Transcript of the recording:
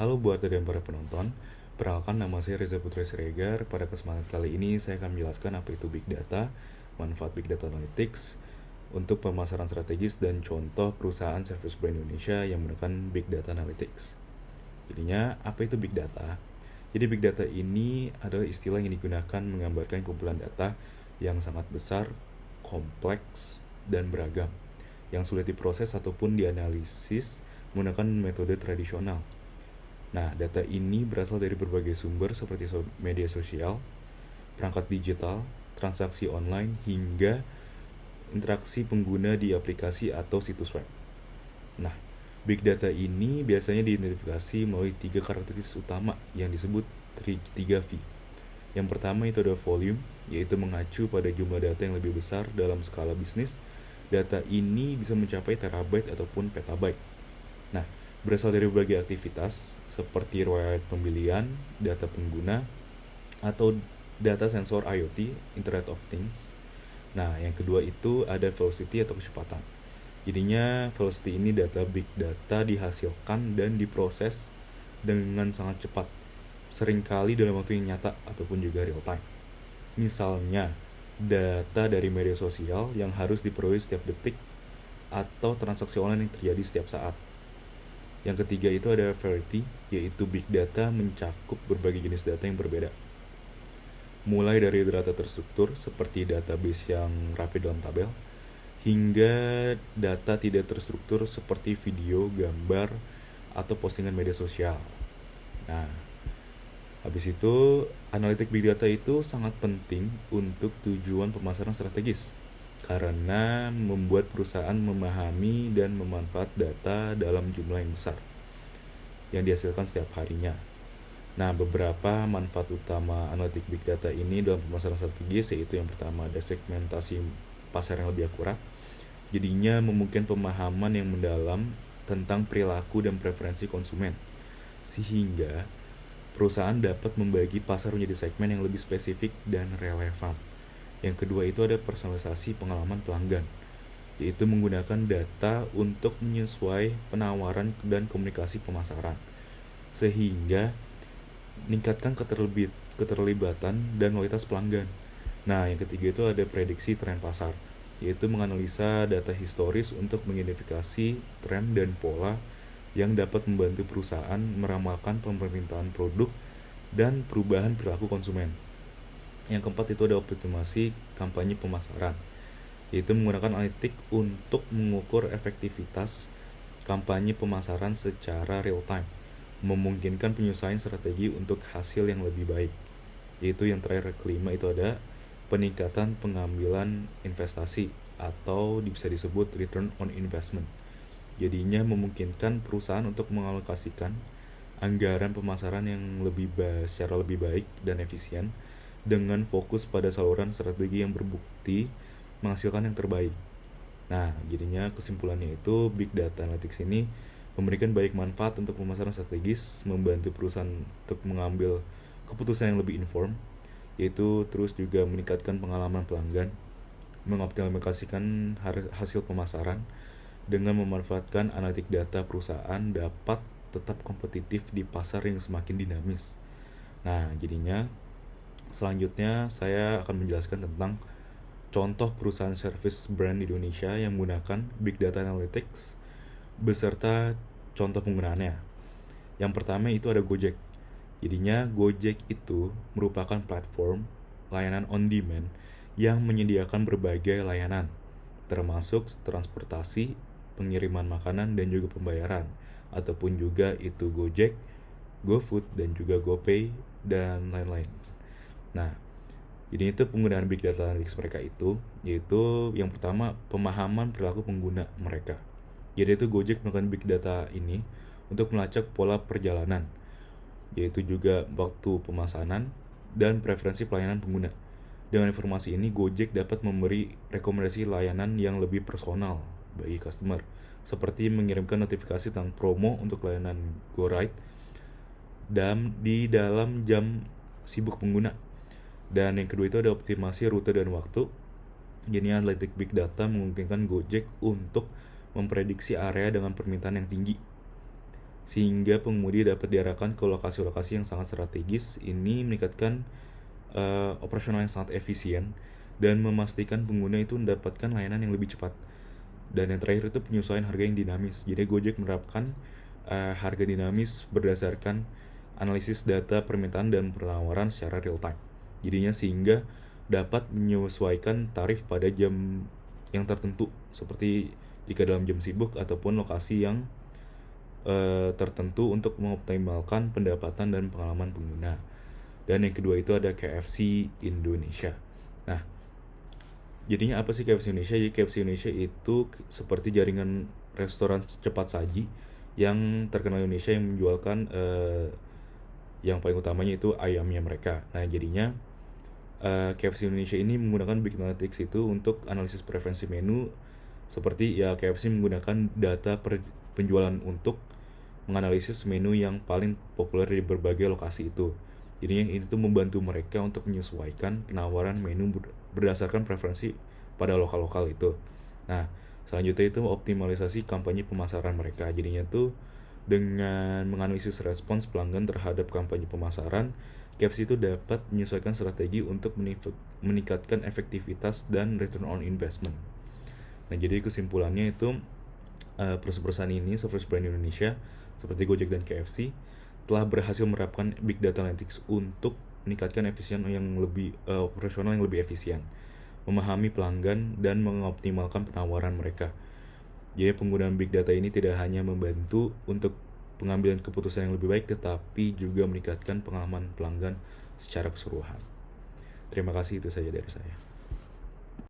Halo buat dan para penonton, perkenalkan nama saya Reza Putra Siregar. Pada kesempatan kali ini saya akan menjelaskan apa itu Big Data, manfaat Big Data Analytics, untuk pemasaran strategis dan contoh perusahaan service brand Indonesia yang menggunakan Big Data Analytics. Jadinya, apa itu Big Data? Jadi Big Data ini adalah istilah yang digunakan menggambarkan kumpulan data yang sangat besar, kompleks, dan beragam, yang sulit diproses ataupun dianalisis menggunakan metode tradisional. Nah, data ini berasal dari berbagai sumber seperti media sosial, perangkat digital, transaksi online, hingga interaksi pengguna di aplikasi atau situs web. Nah, big data ini biasanya diidentifikasi melalui tiga karakteristik utama yang disebut 3V. Yang pertama itu ada volume, yaitu mengacu pada jumlah data yang lebih besar dalam skala bisnis. Data ini bisa mencapai terabyte ataupun petabyte. Nah, berasal dari berbagai aktivitas seperti riwayat pembelian, data pengguna, atau data sensor IoT, Internet of Things. Nah, yang kedua itu ada velocity atau kecepatan. Jadinya velocity ini data big data dihasilkan dan diproses dengan sangat cepat, seringkali dalam waktu yang nyata ataupun juga real time. Misalnya, data dari media sosial yang harus diperoleh setiap detik atau transaksi online yang terjadi setiap saat. Yang ketiga itu ada variety, yaitu big data mencakup berbagai jenis data yang berbeda. Mulai dari data terstruktur seperti database yang rapi dalam tabel, hingga data tidak terstruktur seperti video, gambar, atau postingan media sosial. Nah, habis itu, analitik big data itu sangat penting untuk tujuan pemasaran strategis karena membuat perusahaan memahami dan memanfaat data dalam jumlah yang besar yang dihasilkan setiap harinya. Nah, beberapa manfaat utama analitik big data ini dalam pemasaran strategis yaitu yang pertama ada segmentasi pasar yang lebih akurat. Jadinya memungkinkan pemahaman yang mendalam tentang perilaku dan preferensi konsumen, sehingga perusahaan dapat membagi pasar menjadi segmen yang lebih spesifik dan relevan. Yang kedua itu ada personalisasi pengalaman pelanggan, yaitu menggunakan data untuk menyesuaikan penawaran dan komunikasi pemasaran, sehingga meningkatkan keterlibatan dan loyalitas pelanggan. Nah, yang ketiga itu ada prediksi tren pasar, yaitu menganalisa data historis untuk mengidentifikasi tren dan pola yang dapat membantu perusahaan meramalkan permintaan produk dan perubahan perilaku konsumen. Yang keempat itu ada optimasi kampanye pemasaran, yaitu menggunakan analitik untuk mengukur efektivitas kampanye pemasaran secara real time, memungkinkan penyesuaian strategi untuk hasil yang lebih baik. Yaitu yang terakhir kelima itu ada peningkatan pengambilan investasi atau bisa disebut return on investment. Jadinya memungkinkan perusahaan untuk mengalokasikan anggaran pemasaran yang secara lebih baik dan efisien dengan fokus pada saluran strategi yang berbukti menghasilkan yang terbaik. Nah, jadinya kesimpulannya itu Big Data Analytics ini memberikan banyak manfaat untuk pemasaran strategis, membantu perusahaan untuk mengambil keputusan yang lebih inform, yaitu terus juga meningkatkan pengalaman pelanggan, mengoptimalisasikan hasil pemasaran, dengan memanfaatkan analitik data perusahaan dapat tetap kompetitif di pasar yang semakin dinamis. Nah, jadinya selanjutnya saya akan menjelaskan tentang contoh perusahaan service brand di Indonesia yang menggunakan Big Data Analytics beserta contoh penggunaannya. Yang pertama itu ada Gojek. Jadinya Gojek itu merupakan platform layanan on demand yang menyediakan berbagai layanan, termasuk transportasi, pengiriman makanan, dan juga pembayaran. Ataupun juga itu Gojek, GoFood, dan juga GoPay, dan lain-lain. Nah, jadi itu penggunaan Big Data Analytics mereka itu, yaitu yang pertama pemahaman perilaku pengguna mereka. Jadi itu Gojek melakukan Big Data ini untuk melacak pola perjalanan, yaitu juga waktu pemesanan dan preferensi pelayanan pengguna. Dengan informasi ini, Gojek dapat memberi rekomendasi layanan yang lebih personal bagi customer, seperti mengirimkan notifikasi tentang promo untuk layanan GoRide dan di dalam jam sibuk pengguna. Dan yang kedua itu ada optimasi rute dan waktu. Jadi Analytic Big Data memungkinkan Gojek untuk memprediksi area dengan permintaan yang tinggi. sehingga pengemudi dapat diarahkan ke lokasi-lokasi yang sangat strategis. Ini meningkatkan operasional yang sangat efisien dan memastikan pengguna itu mendapatkan layanan yang lebih cepat. Dan yang terakhir itu penyesuaian harga yang dinamis. Jadi Gojek menerapkan harga dinamis berdasarkan analisis data permintaan dan penawaran secara real time. Jadinya sehingga dapat menyesuaikan tarif pada jam yang tertentu, seperti jika dalam jam sibuk ataupun lokasi yang tertentu untuk mengoptimalkan pendapatan dan pengalaman pengguna. Dan yang kedua itu ada KFC Indonesia. Nah, jadinya apa sih KFC Indonesia? Jadi KFC Indonesia itu seperti jaringan restoran cepat saji yang terkenal Indonesia yang menjualkan yang paling utamanya itu ayamnya mereka. Nah, jadinya KFC Indonesia ini menggunakan Big Analytics itu untuk analisis preferensi menu, seperti ya KFC menggunakan data penjualan untuk menganalisis menu yang paling populer di berbagai lokasi itu. Jadinya itu membantu mereka untuk menyesuaikan penawaran menu berdasarkan preferensi pada lokal-lokal itu. Nah, selanjutnya itu optimalisasi kampanye pemasaran mereka. Jadinya tuh dengan menganalisis respons pelanggan terhadap kampanye pemasaran, KFC itu dapat menyesuaikan strategi untuk meningkatkan efektivitas dan return on investment. Nah, jadi kesimpulannya itu perusahaan ini, Service Brand Indonesia seperti Gojek dan KFC telah berhasil menerapkan Big Data Analytics untuk meningkatkan efisien yang lebih operasional yang lebih efisien, memahami pelanggan dan mengoptimalkan penawaran mereka. Jadi penggunaan Big Data ini tidak hanya membantu untuk pengambilan keputusan yang lebih baik, tetapi juga meningkatkan pengalaman pelanggan secara keseluruhan. Terima kasih, itu saja dari saya.